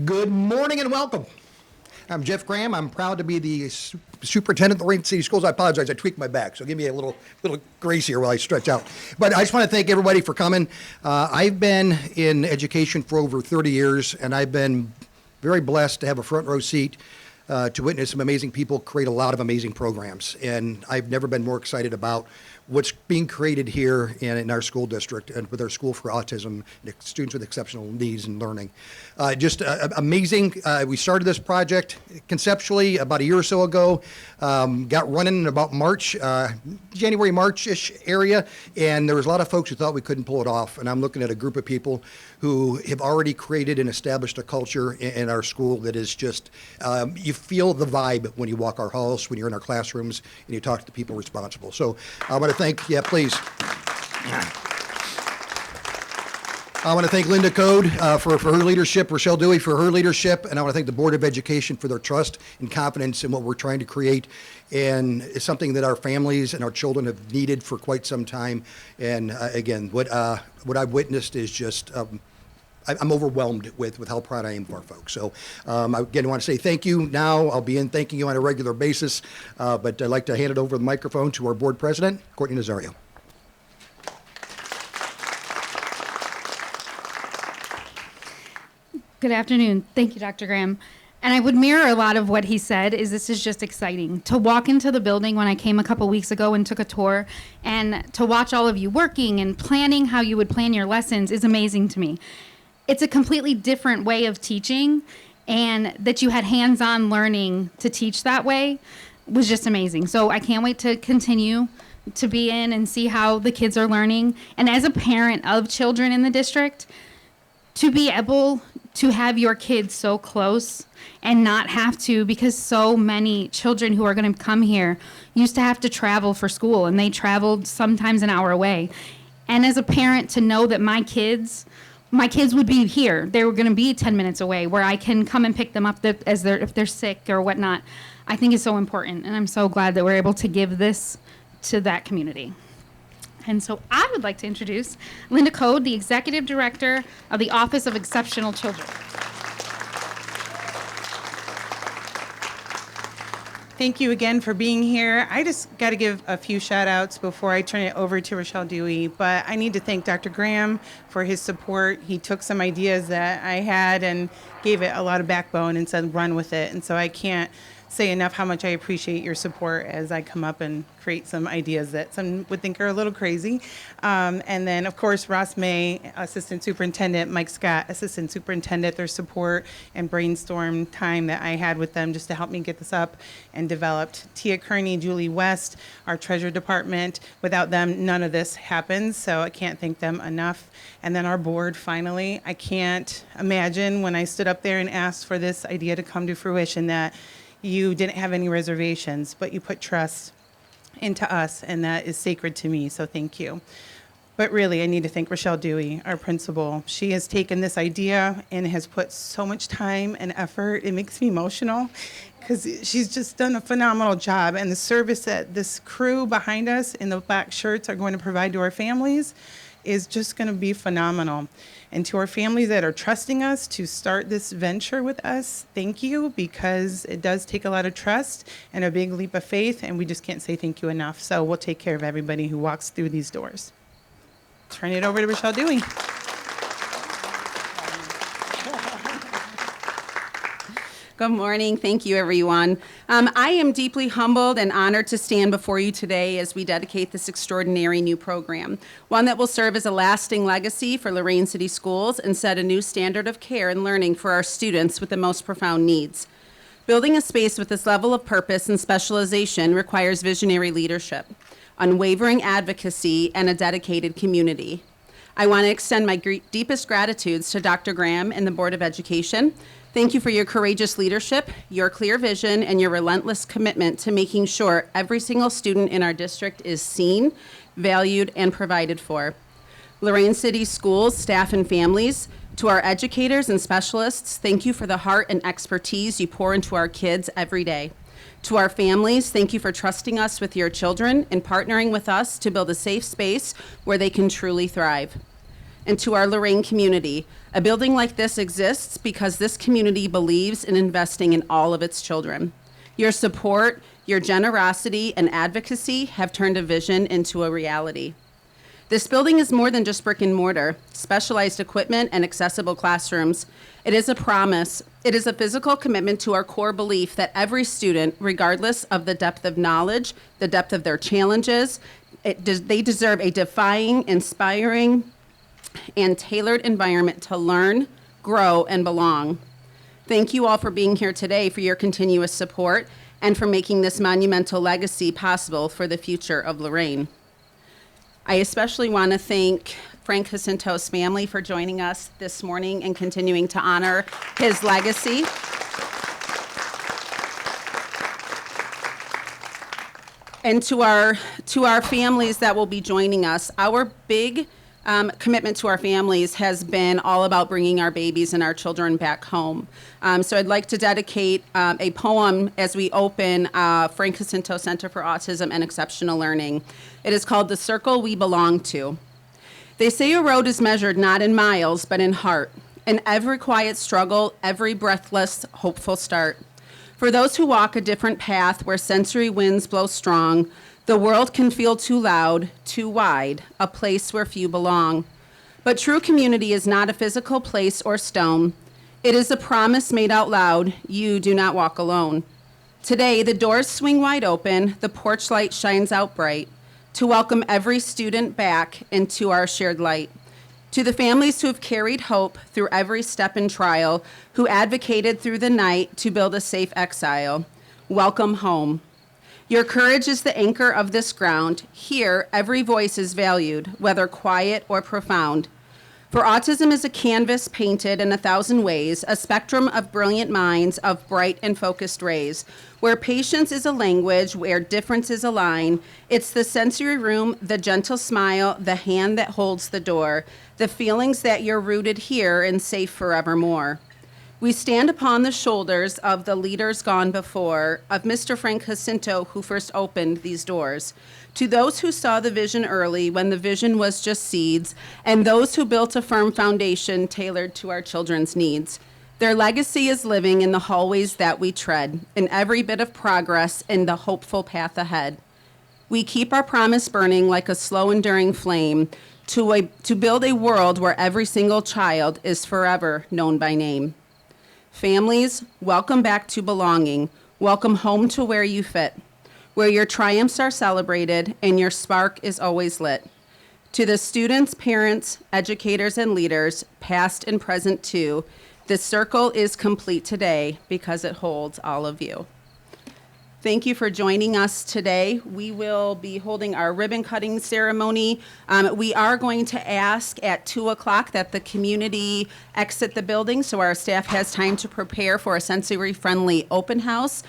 Good morning and welcome. I'm Jeff Graham. I'm proud to be the superintendent of Lorain City Schools. I apologize, I tweaked my back, so give me a little grace here while I stretch out. But I just want to thank everybody for coming. I've been in education for over 30 years, and I've been very blessed to have a front row seat to witness some amazing people create a lot of amazing programs. And I've never been more excited about what's being created here in our school district and with our School for Autism and Students with Exceptional Needs and Learning. Just amazing. We started this project conceptually about a year or so ago, got running in about March, January, March-ish area, and there was a lot of folks who thought we couldn't pull it off. And I'm looking at a group of people who have already created and established a culture in our school that is just, you feel the vibe when you walk our halls, when you're in our classrooms, and you talk to the people responsible. So I want to thank, please. I want to thank Linda Code for her leadership, Rochelle Dewey for her leadership, and I want to thank the Board of Education for their trust and confidence in what we're trying to create. And it's something that our families and our children have needed for quite some time. And again, what I've witnessed is just, I'm overwhelmed with how proud I am of our folks. So again, I want to say thank you. Now I'll be thanking you on a regular basis, but I'd like to hand it over the microphone to our board president, Courtney Nazario. Good afternoon. Thank you, Dr. Graham. And I would mirror a lot of what he said. This is just exciting. To walk into the building when I came a couple weeks ago and took a tour, and to watch all of you working and planning how you would plan your lessons is amazing to me. It's a completely different way of teaching, and that you had hands-on learning to teach that way was just amazing. So I can't wait to continue to be in and see how the kids are learning. And as a parent of children in the district, to be able to have your kids so close and not have to, because so many children who are going to come here used to have to travel for school, and they traveled sometimes an hour away. And as a parent, to know that my kids would be here, they were going to be 10 minutes away, where I can come and pick them up if they're sick or whatnot, I think is so important. And I'm so glad that we're able to give this to that community. And so I would like to introduce Linda Code, the Executive Director of the Office of Exceptional Children. Thank you again for being here. I just got to give a few shout outs before I turn it over to Rochelle Dewey, but I need to thank Dr. Graham for his support. He took some ideas that I had and gave it a lot of backbone and said run with it. And so I can't say enough how much I appreciate your support as I come up and create some ideas that some would think are a little crazy. And then, of course, Ross May, Assistant Superintendent, Mike Scott, Assistant Superintendent, their support and brainstorm time that I had with them just to help me get this up and developed. Tia Kearney, Julie West, our Treasury Department. Without them, none of this happens, so I can't thank them enough. And then our board, finally. I can't imagine when I stood up there and asked for this idea to come to fruition that you didn't have any reservations, but you put trust into us, and that is sacred to me, so thank you. But really, I need to thank Rochelle Dewey, our principal. She has taken this idea and has put so much time and effort. It makes me emotional because she's just done a phenomenal job, and the service that this crew behind us in the black shirts are going to provide to our families is just going to be phenomenal. And to our families that are trusting us to start this venture with us, thank you, because it does take a lot of trust and a big leap of faith, and we just can't say thank you enough. So we'll take care of everybody who walks through these doors. Turn it over to Rochelle Dewey. Good morning. Thank you, everyone. I am deeply humbled and honored to stand before you today as we dedicate this extraordinary new program, one that will serve as a lasting legacy for Lorain City Schools and set a new standard of care and learning for our students with the most profound needs. Building a space with this level of purpose and specialization requires visionary leadership, unwavering advocacy, and a dedicated community. I want to extend my deepest gratitudes to Dr. Graham and the Board of Education. Thank you for your courageous leadership, your clear vision, and your relentless commitment to making sure every single student in our district is seen, valued, and provided for. Lorain City Schools, staff, and families, to our educators and specialists, thank you for the heart and expertise you pour into our kids every day. To our families, thank you for trusting us with your children and partnering with us to build a safe space where they can truly thrive. and to our Lorain community. A building like this exists because this community believes in investing in all of its children. Your support, your generosity, and advocacy have turned a vision into a reality. This building is more than just brick and mortar, specialized equipment, and accessible classrooms. It is a promise. It is a physical commitment to our core belief that every student, regardless of the depth of knowledge, the depth of their challenges, they deserve a defying, inspiring, and tailored environment to learn, grow, and belong. Thank you all for being here today, for your continuous support, and for making this monumental legacy possible for the future of Lorain. I especially want to thank Frank Jacinto's family for joining us this morning and continuing to honor his legacy. And to our families that will be joining us, our big commitment to our families has been all about bringing our babies and our children back home. So I'd like to dedicate a poem as we open Frank Jacinto Center for Autism and Exceptional Learning. It is called "The Circle We Belong To." They say a road is measured not in miles, but in heart. In every quiet struggle, every breathless, hopeful start. For those who walk a different path where sensory winds blow strong, the world can feel too loud, too wide, a place where few belong. But true community is not a physical place or stone. It is a promise made out loud, you do not walk alone. Today, the doors swing wide open, the porch light shines out bright, to welcome every student back into our shared light. To the families who have carried hope through every step in trial, who advocated through the night to build a safe exile, welcome home. Your courage is the anchor of this ground. Here, every voice is valued, whether quiet or profound. For autism is a canvas painted in 1,000 ways, a spectrum of brilliant minds, of bright and focused rays. Where patience is a language, where differences align, it's the sensory room, the gentle smile, the hand that holds the door, the feelings that you're rooted here and safe forevermore. We stand upon the shoulders of the leaders gone before, of Mr. Frank Jacinto, who first opened these doors. To those who saw the vision early, when the vision was just seeds, and those who built a firm foundation tailored to our children's needs. Their legacy is living in the hallways that we tread, in every bit of progress, in the hopeful path ahead. We keep our promise burning like a slow, enduring flame to build a world where every single child is forever known by name. Families, welcome back to belonging. Welcome home to where you fit, where your triumphs are celebrated and your spark is always lit. To the students, parents, educators, and leaders, past and present too, this circle is complete today because it holds all of you. Thank you for joining us today. We will be holding our ribbon cutting ceremony. We are going to ask at 2 o'clock that the community exit the building so our staff has time to prepare for a sensory-friendly open house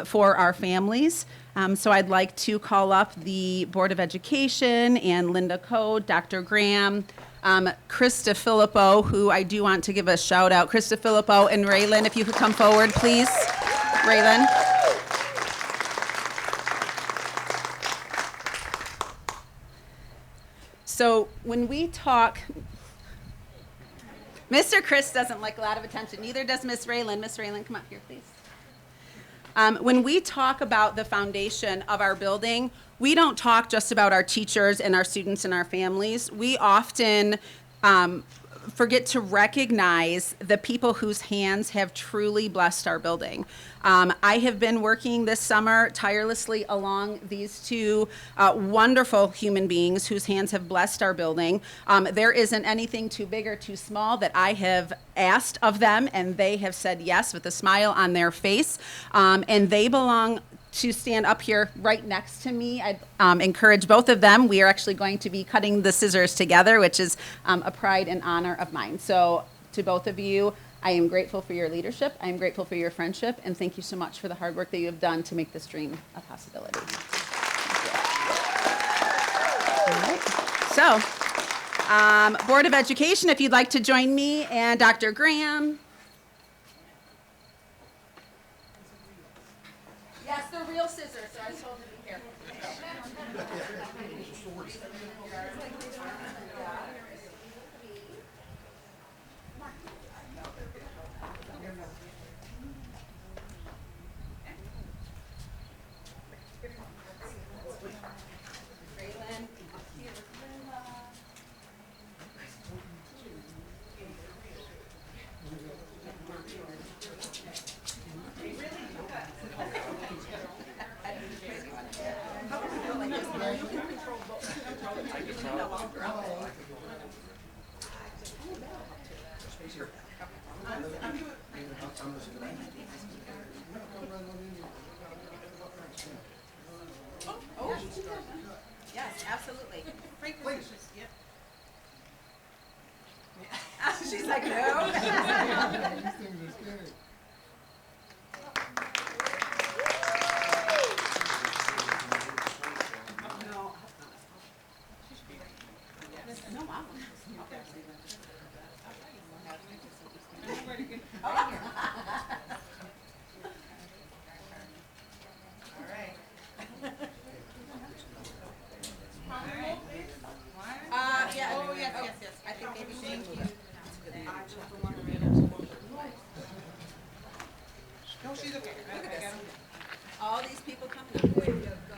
for our families. So I'd like to call up the Board of Education and Linda Code, Dr. Graham, Krista Filippo, who I do want to give a shout out. Krista Filippo and Raylan, if you could come forward, please. Raylan. So when we talk, Mr. Chris doesn't like a lot of attention, neither does Miss Raylan. Miss Raylan, come up here, please. When we talk about the foundation of our building, we don't talk just about our teachers and our students and our families. We often forget to recognize the people whose hands have truly blessed our building. I have been working this summer tirelessly along these two wonderful human beings whose hands have blessed our building. There isn't anything too big or ttoo small that I have asked of them, and they have said yes with a smile on their face. And they belong to stand up here right next to me. I encourage both of them. We are actually going to be cutting the scissors together, which is a pride and honor of mine. So to both of you, I am grateful for your leadership. I am grateful for your friendship, and thank you so much for the hard work that you have done to make this dream a possibility. All right. So, Board of Education, if you'd like to join me and Dr. Graham. Yes, they're real scissors, so I told them to be careful. Yes, absolutely. She's like, no. Yes. I think maybe thank you. No, she's okay. I got him. All these people coming up.